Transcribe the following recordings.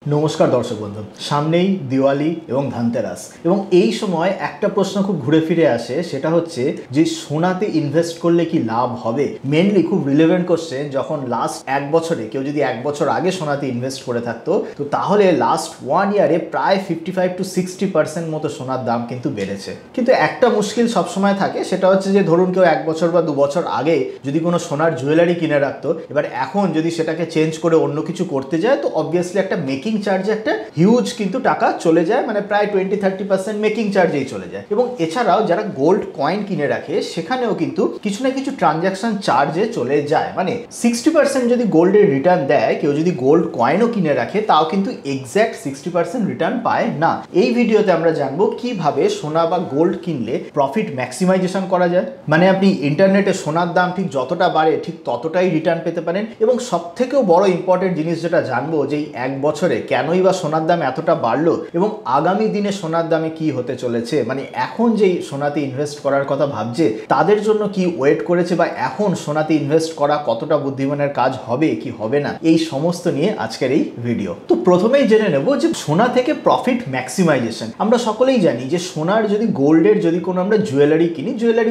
नमस्कार दर्शक बंधु सामनेई दिवाली एवं धनतेरस एवं এই সময় একটা প্রশ্ন খুব ঘুরে ফিরে আসে সেটা হচ্ছে যে সোনাতে ইনভেস্ট করলে কি লাভ হবে। মেইনলি খুব রিলেভেন্ট কোশ্চেন। যখন লাস্ট এক বছরে কেউ যদি এক বছর আগে সোনাতে ইনভেস্ট করে থাকতো তো তাহলে লাস্ট 1 ইয়ারে প্রায় 55 to 60% মতো সোনার দাম কিন্তু বেড়েছে। কিন্তু একটা মুশকিল সব সময় থাকে সেটা হচ্ছে যে ধরুন কেউ এক বছর বা দু বছর আগে যদি কোনো সোনার জুয়েলারি কিনে রাখতো, এবার এখন যদি সেটাকে চেঞ্জ করে অন্য কিছু করতে যায় তো অবভিয়াসলি একটা মেকিং চার্জে একটা হিউজ কিন্তু টাকা চলে যায়, মানে প্রায় 20-30% মেকিং চার্জেই চলে যায়। এবং এছাড়াও যারা গোল্ড কয়েন কিনে রাখে সেখানেও কিন্তু কিছু না কিছু ট্রানজাকশন চার্জে চলে যায়। মানে 60% যদি গোল্ডের রিটার্ন দেয়, কেউ যদি গোল্ড কয়েনও কিনে রাখে তাও কিন্তু এক্স্যাক্ট 60% রিটার্ন পায় না। এই ভিডিওতে আমরা জানবো কিভাবে সোনা বা গোল্ড কিনলে প্রফিট ম্যাক্সিমাইজেশন করা যায়। মানে আপনি ইন্টারনেটে সোনার দাম ঠিক যতটা বাড়ে ঠিক ততটাই রিটার্ন পেতে পারেন। এবং সব থেকেও বড় ইম্পর্টেন্ট জিনিস যেটা জানবো যে এক বছরে কেনই বা সোনার দাম এতটা বাড়লো এবং আগামী দিনে সোনার দামে কি হতে চলেছে। মানে এখন যেই সোনাতে ইনভেস্ট করার কথা ভাবছে তাদের জন্য কি ওয়েট করেছে, বা এখন সোনাতে ইনভেস্ট করা কতটা বুদ্ধিমানের কাজ হবে কি হবে না, এই সমস্ত নিয়ে আজকের এই ভিডিও। তো প্রথমেই জেনে নেব যে সোনা থেকে প্রফিট ম্যাক্সিমাইজেশন। আমরা সকলেই জানি যে সোনার যদি গোল্ডের যদি কোনো আমরা জুয়েলারি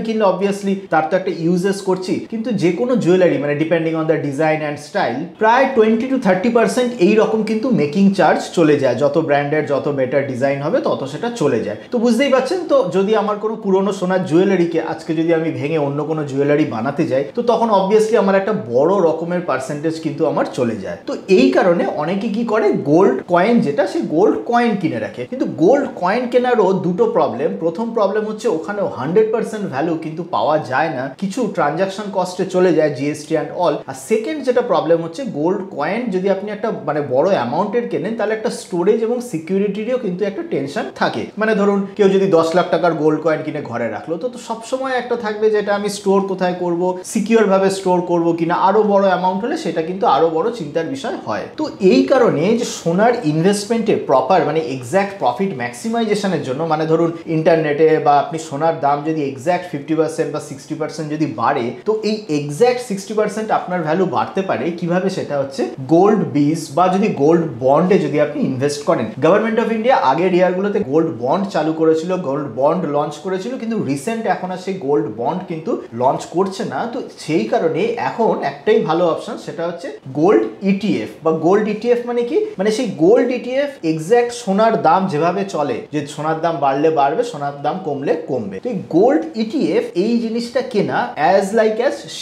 কিনলে অবভিয়াসলি তার তো একটা ইউজেস করছি, কিন্তু যে কোনো জুয়েলারি মানে depending on the design and style প্রায় 20 to 30% এইরকম কিন্তু মেকিং চার্জ চলে যায়। যত ব্র্যান্ডের যত বেটার ডিজাইন হবে তত সেটা চলে যায়। তো বুঝতেই পারছেন, তো যদি আমার কোনো পুরনো সোনার জুয়েলারিকে আজকে যদি আমি ভেঙে অন্য কোনো জুয়েলারি বানাতে যাই তো তখন অবভিয়াসলি আমার একটা বড় রকমের পার্সেন্টেজ কিন্তু আমার চলে যায়। তো এই কারণে অনেকে কি করে গোল্ড কয়েন যেটা সে গোল্ড কয়েন কিনে রাখে। কিন্তু গোল্ড কয়েন কেনারও দুটো প্রবলেম। প্রথম প্রবলেম হচ্ছে ওখানেও 100% ভ্যালু কিন্তু পাওয়া যায় না, কিছু ট্রানজাকশন কস্টে চলে যায় জিএসটি অ্যান্ড অল। আর সেকেন্ড যেটা প্রবলেম হচ্ছে গোল্ড কয়েন যদি আপনি একটা মানে বড় অ্যামাউন্টের কেনেন তাহলে একটা স্টোরেজ এবং সিকিউরিটিরও কিন্তু একটা টেনশন থাকে। মানে ধরুন কেউ যদি 10 লাখ টাকার গোল্ড কয়েন কিনে ঘরে রাখলো তো সবসময় একটা থাকবে যেটা আমি স্টোর কোথায় করব, সিকিউর ভাবে স্টোর করব কিনা। আরো বড় অ্যামাউন্ট হলে সেটা কিন্তু আরো বড় চিন্তার বিষয় হয়। তো এই কারণে যে সোনার ইনভেস্টমেন্টে প্রপার মানে এক্স্যাক্ট প্রফিট ম্যাক্সিমাইজেশনের জন্য, মানে ধরুন ইন্টারনেটে বা আপনি সোনার দাম যদি এক্স্যাক্ট 50% বা 60% যদি বাড়ে তো এই এক্স্যাক্ট 60% আপনার ভ্যালু বাড়তে পারে কিভাবে, সেটা হচ্ছে গোল্ড বিজ বা যদি গোল্ড বন্ডে যদি আপনি ইনভেস্ট করেন। গভর্নমেন্ট অফ ইন্ডিয়া আগের ইয়ারগুলোতে গোল্ড বন্ড চালু করেছিল, গোল্ড বন্ড লঞ্চ করেছিল, কিন্তু রিসেন্ট এখন আর সেই গোল্ড বন্ড কিন্তু লঞ্চ করছে না। তো সেই কারণে এখন একটাই ভালো অপশন, সেটা হচ্ছে গোল্ড ইটিএফ বা গোল্ড ইটিএফ। মানে কি, মানে সেই গোল্ড ইটিএফ এক্স্যাক্ট সোনার দাম যেভাবে চলে, যে সোনার দাম বাড়লে বাড়বে সোনার দাম কমলে কমবে। তো এই গোল্ড ইটিএফ এই জিনিসটা কেনা অ্যাজ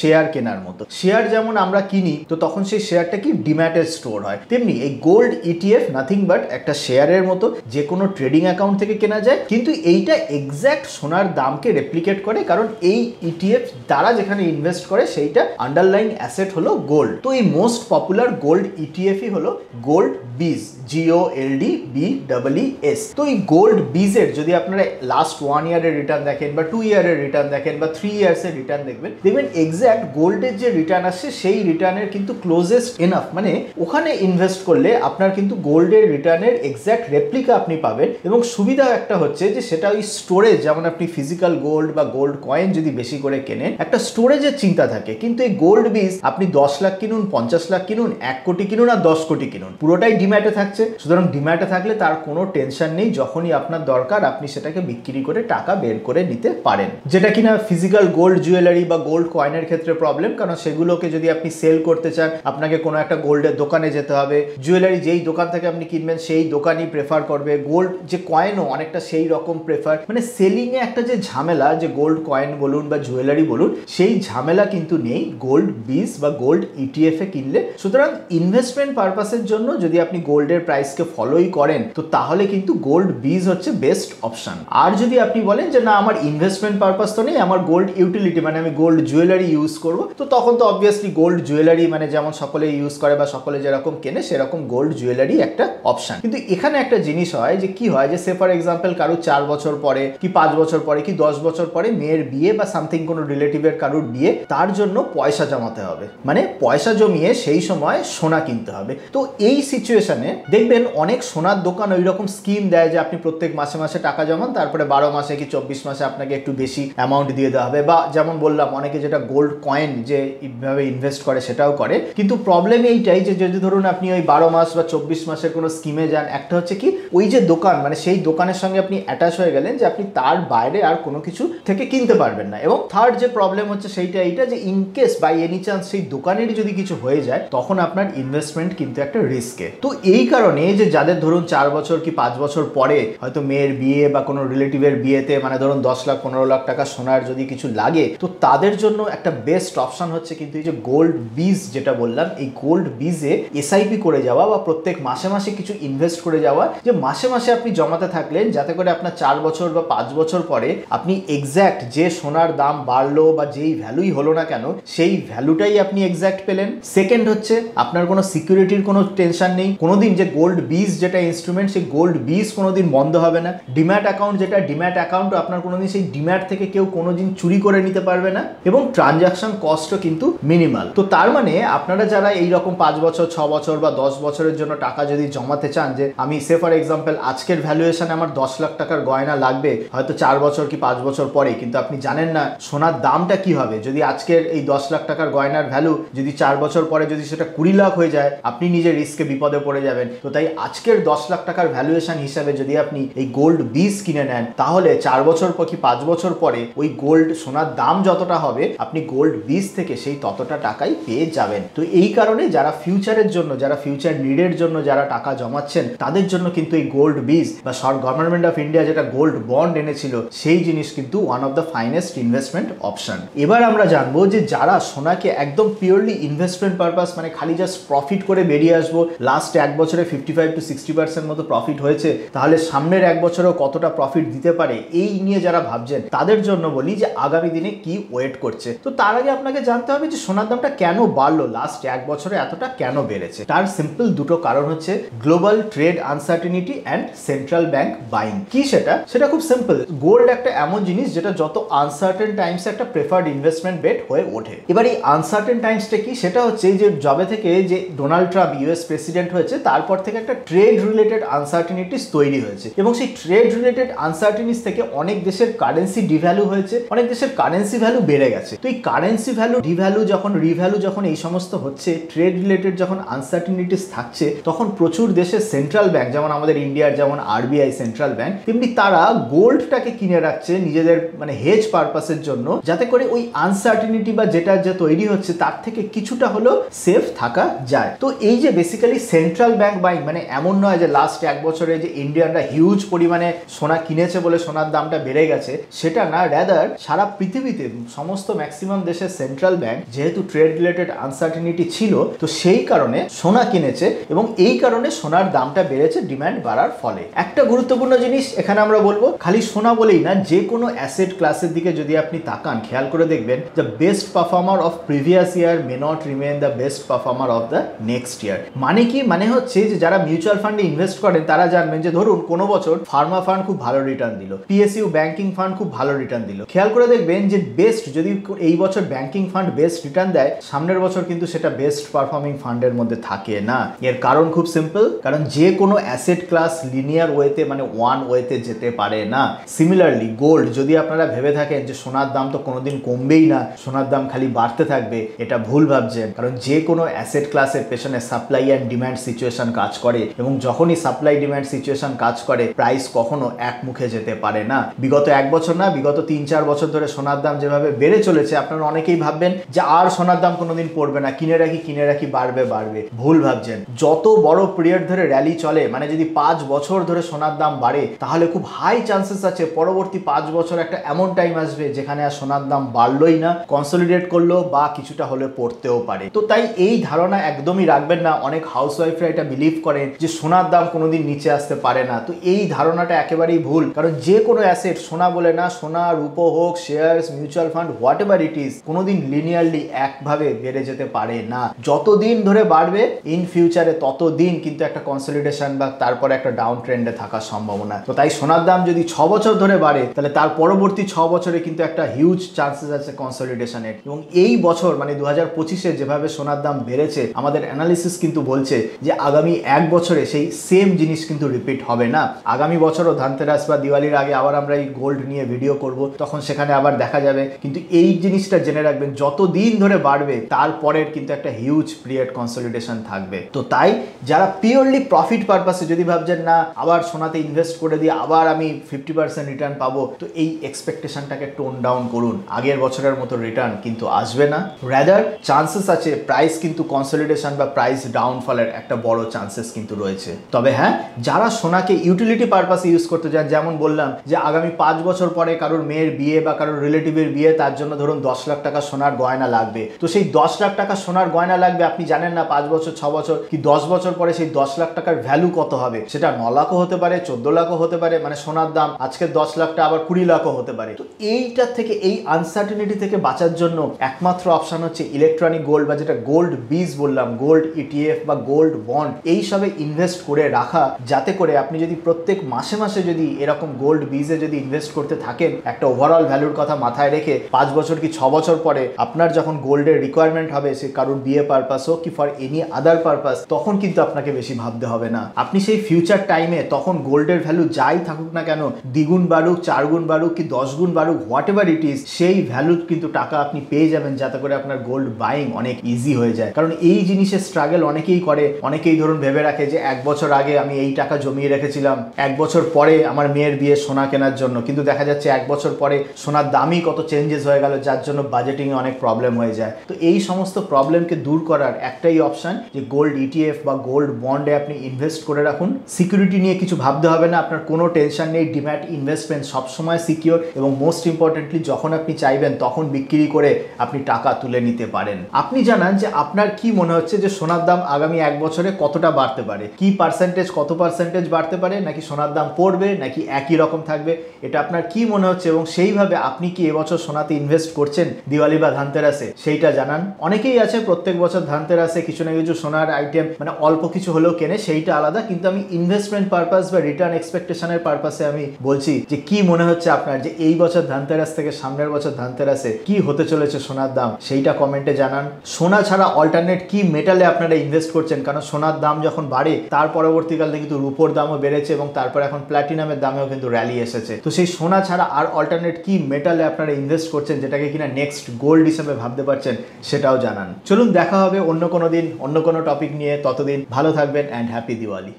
শেয়ার কেনার মতো। শেয়ার যেমন আমরা কিনি তো তখন সেই শেয়ারটা কি ডিম্যাটে স্টোর হয়, তেমনি এই গোল্ড ইটিএফ নাথিং বাট একটা শেয়ারের মতো যে কোনো ট্রেডিং অ্যাকাউন্ট থেকে কেনা যায়, কিন্তু এইটা এক্স্যাক্ট সোনার দামকে রেপ্লিকেট করে, কারণ এই ইটিএফ দ্বারা যেখানে ইনভেস্ট করে সেইটা আন্ডারলাইং অ্যাসেট হলো গোল্ড। তো এই মোস্ট পপুলার গোল্ড ইটিএফই হলো গোল্ড বিজ, GOLDBEES। তো এই গোল্ড বিজের যদি আপনারা লাস্ট 1 ইয়ারের রিটার্ন দেখেন বা 2 ইয়ারের রিটার্ন দেখেন বা 3 ইয়ার্সের রিটার্ন দেখবেন এক্স্যাক্ট গোল্ডের যে রিটার্ন আসছে সেই রিটার্নের কিন্তু ক্লোজেস্ট এনাফ। মানে ওখানে ইনভেস্ট করলে আপনার কিন্তু গোল্ডের রিটার্নের এক্স্যাক্ট রেপ্লিকা আপনি পাবেন। এবং সুবিধা একটা হচ্ছে যে সেটা ওই স্টোরেজ, যেমন আপনি ফিজিক্যাল গোল্ড বা গোল্ড কয়েন যদি বেশি করে কেনেন একটা স্টোরেজের চিন্তা থাকে, কিন্তু এই গোল্ড বিজ আপনি 10 লাখ কিনুন, 50 লাখ কিনুন, 1 কোটি কিনুন আর 10 কোটি কিনুন, পুরোটাই ডিম্যাটে থাকছে। সুতরাং ডিম্যাটে থাকলে তার কোনো টেনশন নেই, যখনই আপনার দরকার আপনি সেটাকে বিক্রি করে টাকা বের করে নিতে পারেন। যেটা কিনা ফিজিক্যাল গোল্ড জুয়েলারি বা গোল্ড কয়েনের ক্ষেত্রে প্রবলেম, কারণ সেগুলোকে যদি আপনি সেল করতে চান আপনাকে কোনো একটা গোল্ডের দোকানে যেতে হবে, জুয়েলারি যেই দোকান থেকে আপনি কিনবেন সেই দোকানই প্রেফার করবে, গোল্ড যে কয়েনও অনেকটা সেই রকম প্রেফার। মানে সেলিং এ একটা যে ঝামেলা, যে গোল্ড কয়েন বলুন বা জুয়েলারি বলুন, সেই ঝামেলা কিন্তু নেই গোল্ড বিজ বা গোল্ড ইটিএফ এ কিনলে। সুতরাং ইনভেস্টমেন্ট পারপাসের জন্য যদি আপনি গোল্ডের প্রাইসকে ফলোই করেন তো তাহলে কিন্তু গোল্ড বিজ হচ্ছে বেস্ট অপশন। আর যদি আপনি বলেন যে না আমার ইনভেস্টমেন্ট পারপাস তো নেই, আমার গোল্ড ইউটিলিটি মানে আমি গোল্ড জুয়েলারি ইউজ করব, তো তখন তো অবভিয়াসলি গোল্ড জুয়েলারি মানে যেমন সকলে ইউজ করে বা সকলে যেরকম কেনে সেরকম গোল্ড জুয়েলারি একটা অপশন। কিন্তু এখানে একটা জিনিস হয় যে কি হয় যে সে ফর এক্সাম্পল কারো 4 বছর পরে কি 5 বছর পরে কি 10 বছর পরে মেয়ের বিয়ে বা সামথিং কোনো রিলেটিভের কারোর বিয়ে, তার জন্য পয়সা জমাতে হবে, মানে পয়সা জমিয়ে সেই সময় সোনা কিনতে হবে। তো এই সিচুয়েশনে দেখবেন অনেক সোনার দোকান ওই রকম স্কিম দেয় যে আপনি প্রত্যেক মাসে মাসে টাকা জমান, তারপরে 12 মাসে কি 24 মাসে আপনাকে একটু বেশি অ্যামাউন্ট দিয়ে দেওয়া হবে। বা যেমন বললাম অনেকে যেটা গোল্ড কয়েন যে এইভাবে ইনভেস্ট করে সেটাও করে। কিন্তু প্রবলেম এইটাই যে যদি ধরুন আপনি ওই 12 মাস বা 24 মাসের কোনো স্কিমে যান, একটা হচ্ছে কি ওই যে দোকান মানে সেই দোকানের সঙ্গে আপনি অ্যাটাচ হয়ে গেলেন যে আপনি তার বাইরে আর কোনো কিছু থেকে কিনতে পারবেন না। এবং থার্ড যে প্রবলেম হচ্ছে সেইটা এইটা যে ইনকেস বাই এনি চান্স সেই দোকানেরই যদি কিছু হয়ে যায় তখন আপনার ইনভেস্টমেন্ট কিন্তু একটা রিস্কে। তো এই কারণে যে যাদের ধরুন 4 বছর কি 5 বছর পরে হয়তো মেয়ের বিয়ে বা কোনো রিলেটিভের বিয়েতে মানে ধরুন 10 লাখ 15 লাখ টাকা সোনার যদি কিছু লাগে, তো তাদের জন্য একটা বেস্ট অপশন হচ্ছে কিন্তু এই যে গোল্ড বীজ যেটা বললাম, এই গোল্ড বীজে এসআইপি করে যাওয়া বা প্রত্যেক মাসে মাসে কিছু ইনভেস্ট করে যাওয়া, যে মাসে মাসে আপনি জমাতে থাকলেন যাতে করে আপনার 4 বছর বা 5 বছর পরে আপনি এক্স্যাক্ট যে সোনার দাম বাড়লো বা যেই ভ্যালুই হলো না কেন সেই ভ্যালুটাই আপনি এক্স্যাক্ট পেলেন। সেকেন্ড হচ্ছে আপনার কোনো সিকিউরিটির কোনো টেনশন নেই, কোনোদিন যে গোল্ড বীজ যেটা ইনস্ট্রুমেন্ট সেই গোল্ড বীজ কোনোদিন বন্ধ হবে না। ডিম্যাট অ্যাকাউন্ট যেটা ডিম্যাট অ্যাকাউন্টও আপনার কোনোদিন সেই ডিম্যাট থেকে কেউ কোনোদিন চুরি করে নিতে পারবে না, এবং ট্রানজাকশন কস্টও কিন্তু মিনিমাল। তো তার মানে আপনারা যারা এইরকম 5 বছর 6 বছর বা 10 বছরের জন্য টাকা যদি জমাতে চান, যে আমি সে ফর এক্সাম্পল আজকের ভ্যালুয়েশনে আমার 10 লাখ টাকার গয়না লাগবে হয়তো 4 বছর কি 5 বছর পরে, কিন্তু আপনি জানেন না সোনার দামটা কি হবে, যদি আজকের এই 10 লাখ টাকার গয়নার ভ্যালু যদি 4 বছর পরে যদি সেটা 20 লাখ হয়ে যায়, আপনি নিজের রিস্কে বিপদে পড়ে যাবেন। তো তাই আজকের 10 লাখ টাকার ভ্যালুয়েশন হিসাবে যদি আপনি এই গোল্ড বীজ কিনে নেন, তাহলে 4 বছর পর কি 5 বছর পরে ওই গোল্ড সোনার দাম যতটা হবে আপনি গোল্ড বীজ থেকে সেই ততটা টাকাই পেয়ে যাবেন। তো এই কারণে যারা ফিউচারের জন্য, যারা ফিউচার নিডের জন্য যারা টাকা জমাচ্ছেন তাদের জন্য কিন্তু এই গোল্ড বীজ বা গভর্নমেন্ট অফ ইন্ডিয়া যেটা গোল্ড বন্ড এনেছিল সেই জিনিস কিন্তু one of the finest investment option. এবার আমরা জানবো যে যারা সোনাকে একদম পিওরলি ইনভেস্টমেন্ট পারপাস মানে খালি জাস্ট প্রফিট করে বেরিয়ে আসবো, লাস্ট 1 বছরে 55 to 60% মতো প্রফিট হয়েছে, তাহলে সামনের 1 বছরেও কতটা প্রফিট দিতে পারে এই নিয়ে যারা ভাবছেন তাদের জন্য বলি যে আগামী দিনে কি ওয়েট করছে। তো তার আগে আপনাকে জানতে হবে যে সোনার দামটা কেন বাড়লো, লাস্ট 1 বছরে এতটা কেন বেড়েছে। তার সিম্পল দুটো কারণ হচ্ছে global trade uncertainty and central bank buying. কি সেটা খুব সিম্পল, গোল্ড একটা এমন জিনিস যেটা যত আনসার্টেন টাইমসে একটা প্রেফার্ড ইনভেস্টমেন্ট বেট হয়ে ওঠে। এবার এই আনসার্টেন টাইমসটা কি, সেটা হচ্ছে যে যবে থেকে যে ডোনাল্ড ট্রাম্প ইউএস প্রেসিডেন্ট হয়েছে তারপর থেকে একটা ট্রেড রিলেটেড আনসার্টেনিটিস তৈরি হয়েছে, এবং সেই ট্রেড রিলেটেড আনসার্টেনিটিস থেকে অনেক দেশের কারেন্সি ডিভ্যালু হয়েছে, অনেক দেশের কারেন্সি ভ্যালু বেড়ে গেছে। তো এই কারেন্সি ভ্যালু ডিভ্যালু যখন রিভ্যালু যখন এই সমস্ত হচ্ছে, ট্রেড রিলেটেড যখন আনসার্টেনিটিস থাকছে, তখন প্রচুর দেশের সেন্ট্রাল ব্যাংক, যেমন আমাদের ইন্ডিয়ার যেমন আরবিআই সেন্ট্রাল ব্যাংক, তেমনি তারা গোল্ডটাকে কিনে রাখছে নিজেদের মানে হেজ পারপাসের জন্য, যাতে করে ওই আনসার্টেনিটি বা যেটা যে তৈরি হচ্ছে তার থেকে কিছুটা হলো সেফ থাকা যায়। তো এই যে বেসিক্যালি সেন্ট্রাল ব্যাংক বাইং মানে এমন নয় যে লাস্ট 1 বছরে যে ইন্ডিয়ানরা হিউজ পরিমাণে সোনা কিনেছে বলে সোনার দামটা বেড়ে গেছে, সেটা না, র্যাদার সারা পৃথিবীতে সমস্ত ম্যাক্সিমাম দেশের সেন্ট্রাল ব্যাংক যেহেতু ট্রেড রিলেটেড আনসার্টেনিটি ছিল, তো সেই কারণে সোনা কিনেছে, এবং এই কারণে সোনার দামটা বেড়েছে ডিমান্ড বাড়ার ফলে। একটা গুরুত্বপূর্ণ জিনিস এখানে আমরা বলবো, খালি সোনা বলেই না, যে কোনো অ্যাসেট ক্লাসের দিকে যদি আপনি তাকান খেয়াল করে দেখবেন the best performer of previous year may not remain the best performer of the next year. মানে কি, মানে হচ্ছে যে যারা মিউচুয়াল ফান্ডে ইনভেস্ট করেন তারা জানবেন যে ধরুন কোনো বছর ফার্মা ফান্ড খুব ভালো রিটার্ন দিল, পিএসইউ ব্যাংকিং ফান্ড খুব ভালো রিটার্ন দিল, খেয়াল করে দেখবেন যে বেস্ট যদি এই বছর ব্যাংকিং ফান্ড বেস্ট রিটার্ন দেয়, সামনের বছর কিন্তু সেটা বেস্ট পারফর্মিং ফান্ডের মধ্যে থাকে না। এর কারণ খুব সিম্পল, কারণ যে কোনো অ্যাসেট ক্লাস লিনিয়ার ওয়েতে মানে ওয়ান ওয়েতে যেতে পারে না। সিমিলারলি গোল্ড, যদি আপনারা ভেবে থাকেন যে সোনার দাম তো কোনোদিন কমবেই না, সোনার দাম খালি বাড়তে থাকবে, এটা ভুল ভাবছেন। কারণ যে কোনো অ্যাসেট ক্লাসের পেছনে সাপ্লাই অ্যান্ড ডিম্যান্ড সিচুয়েশন কাজ করে, এবং যখনই সাপ্লাই ডিম্যান্ড সিচুয়েশন কাজ করে প্রাইস কখনো এক মুখে যেতে পারে না। বিগত 1 বছর না, বিগত 3-4 বছর ধরে সোনার দাম যেভাবে বেড়ে চলেছে, আপনারা অনেকেই ভাববেন যে আর সোনার দাম কোনোদিন পড়বে না, কিনে রাখি বাড়বে। ভুল ভাবছেন। যত বড় পিরিয়ড ধরে র্যালি চলে, মানে যদি 5 বছর ধরে সোনার দাম বাড়ে, তাহলে খুব হাই চান্সেস আছে পরবর্তী 5 বছর একটা এমন টাইম আসবে যেখানে আর সোনার দাম বাড়লোই না, কনসলিডেট করলো বা কিছুটা হলে পড়তেও পারে। তো তাই এই ধারণা একদমই রাখবেন না। অনেক হাউসওয়াইফরা এটা বিলিভ করেন যে সোনার দাম কোনোদিন নিচে আসতে পারে না। তো এই ধারণাটা একেবারেই ভুল, কারণ যে কোনো অ্যাসেট, সোনা বলে না, সোনা রূপো হোক, shares, mutual fund, what ever it is, কোনোদিন লিনিয়ারলি একভাবে বেড়ে যেতে পারে না। যতদিন ধরে বাড়বে ইন ফিউচারে ততদিন কিন্তু একটা কনসলিডেশন বা তারপরে একটা ডাউন ট্রেন্ডে থাকার সম্ভাবনা। তো তাই সোনার দাম যদি 6 বছর ধরে বাড়ে, তাহলে তার পরবর্তী 6 বছরে কিন্তু একটা হিউজ চান্সেস আছে কনসলিডেশনের। এবং এই বছর মানে 2025-এ যেভাবে সোনার দাম বেড়েছে, আমাদের অ্যানালিসিস কিন্তু বলছে যে আগামী 1 বছরে সেই সেম জিনিস কিন্তু রিপিট হবে না। আগামী বছরও ধানতেরাস বা দিওয়ালির আগে আবার আমরা এই গোল্ড নিয়ে ভিডিও করব, তখন সেখানে আবার দেখা যাবে। কিন্তু এই জিনিসটা জেনে রাখবেন, যত দিন ধরে বাড়বে তারপরের কিন্তু একটা হিউজ পিরিয়ড কনসলিডেশন থাকবে। তো তাই যারা পিওরলি প্রফিট পারপাসে যদি ভাবছেন না আবার সোনাতে ইনভেস্ট করে দিয়ে আবার আমি 50% রিটার্ন পাবো, তো এই এক্সপেকটেশনটাকে টোন ডাউন করুন। আগের বছরের মতো রিটার্ন কিন্তু আসবে না, রাদার চান্সেস আছে প্রাইস কিন্তু কনসলিডেশন বা প্রাইস ডাউনফলের একটা বড় চান্সেস কিন্তু রয়েছে। তবে হ্যাঁ, যারা সোনাকে ইউটিলিটি পারপাসে ইউজ করতে চান, যেমন বললাম যে আগামী 5 বছর পরে কারোর মেয়ের বিয়ে বা কারোর রিলেটিভের বিয়ে, তার জন্য ধরুন 10 লাখ টাকা সোনার গয়না লাগবে, তো সেই 10 লাখ টাকা সোনার গয়না লাগবে, আপনি জানেন না 5 বছর 6 বছর কি 10 বছর পরে সেই 10 লাখ টাকার ভ্যালু কত হবে, সেটা 9 লাখও হতে পারে, 14 লাখও হতে পারে, মানে সোনার দাম আজকের 10 লাখটা আবার 20 লাখও হতে পারে। তো এইটার থেকে, এই আনসার্টেনিটি থেকে বাঁচার জন্য একমাত্র অপশন হচ্ছে ইলেকট্রনিক গোল্ড বা যেটা গোল্ড বীজ বললাম, গোল্ড ইটিএফ বা গোল্ড বন্ড, এই সবে ইনভেস্ট করে রাখা, যাতে করে আপনি যদি প্রত্যেক মাসে মাসে যদি এরকম গোল্ড বীজে যদি ইনভেস্ট করতে থাকেন, একটা ওভারঅল ভ্যালুর কথা মাথায় রেখে 5 বছর কি 6 বছর পরে আপনার যখন গোল্ডের রিকোয়ারমেন্ট হবে, সে কারোর বিয়ে পারপাস হোক কি ফর এনি আদার পারপাস, তখন কিন্তু আপনাকে বেশি ভাবতে হবে না। আপনি সেই ফিউচার টাইমে তখন গোল্ডের ভ্যালু যাই থাকুক না কেন, দ্বিগুণ বাড়ুক, 4 গুণ বাড়ুক কি 10 গুণ বাড়ুক, হোয়াট এভার ইট ইজ, সেই ভ্যালুর কিন্তু টাকা আপনি পেয়ে যাবেন, যাতে করে আপনার গোল্ড বাইং অনেক ইজি হয়ে যায়। কারণ এই জিনিসের স্ট্রাগল অনেকেই করে, অনেকেই ধরুন ভেবে রাখে যে 1 বছর আগে আমি এই টাকা জমিয়ে রেখেছিলাম, 1 বছর পরে আমার মেয়ের বিয়ে সোনা কেনার জন্য, কিন্তু দেখা যাচ্ছে 1 বছর পরে সোনার দামই কত চেঞ্জেস হয়ে গেল, যার জন্য বাজেটিংয়ে অনেক প্রবলেম হয়ে যায়। তো এই সমস্ত প্রবলেমকে দূর করার একটাই অপশন যে গোল্ড ইটিএফ বা গোল্ড বন্ডে আপনি ইনভেস্ট করে রাখুন। সিকিউরিটি নিয়ে কিছু ভাবতে হবে না, আপনার কোনো টেনশন নেই, ডিম্যাট ইনভেস্টমেন্ট সবসময় সিকিউর, এবং মোস্ট ইম্পর্টেন্টলি যখন আপনি চাইবেন তখন বিক্রি করে আপনি টাকা তুলে নিতে পারেন। আপনি জানান যে আপনার কি মনে হচ্ছে যে সোনার দাম আগামী 1 বছরে কতটা বাড়তে পারে, কি পার্সেন্টেজ, কত পার্সেন্টেজ বাড়তে পারে, নাকি সোনার দাম পড়বে, নাকি একই রকম থাকবে, এটা আপনার কি মনে হচ্ছে, এবং সেইভাবে আপনি কি এবছর সোনাতে ইনভেস্ট করছেন দিওয়ালি বা ধানতেরাসে, সেইটা জানান। অনেকেই আছে প্রত্যেক বছর ধানতেরাসে কিছু না কিছু সোনার আইটেম মানে অল্প কিছু হলেও কেনে, সেইটা আলাদা, কিন্তু আমি ইনভেস্টমেন্ট পারপাস বা রিটার্ন এক্সপেকটেশনের পারপাসে আমি বলছি যে কি মনে হচ্ছে আপনার যে এই বছর ধানতেরাস থেকে সামনের বছর ধানতেরাসে কি হতে চলেছে সোনার দাম, সেইটা কমেন্টে জানান। সোনা ছাড়া অল্টারনেট কি মেটালে আপনারা ইনভেস্ট করছেন, কারণ সোনার দাম যখন বাড়ে তার পরবর্তীকালে কিন্তু রূপোর দামও বেড়েছে, এবং তারপর এখন প্ল্যাটিনামের দামেও কিন্তু র্যালি এসেছে। তো সেই সোনা ছাড়া আর অল্টারনেট কি মেটালে আপনারা ইনভেস্ট করছেন, যেটাকে কিনা নেক্সট গোল্ড হিসেবে ভাবতে পারছেন, সেটাও জানান। চলুন দেখা হবে অন্য কোনো দিন অন্য কোনো টপিক নিয়ে, ততদিন ভালো থাকবেন অ্যান্ড হ্যাপি দিওয়ালি।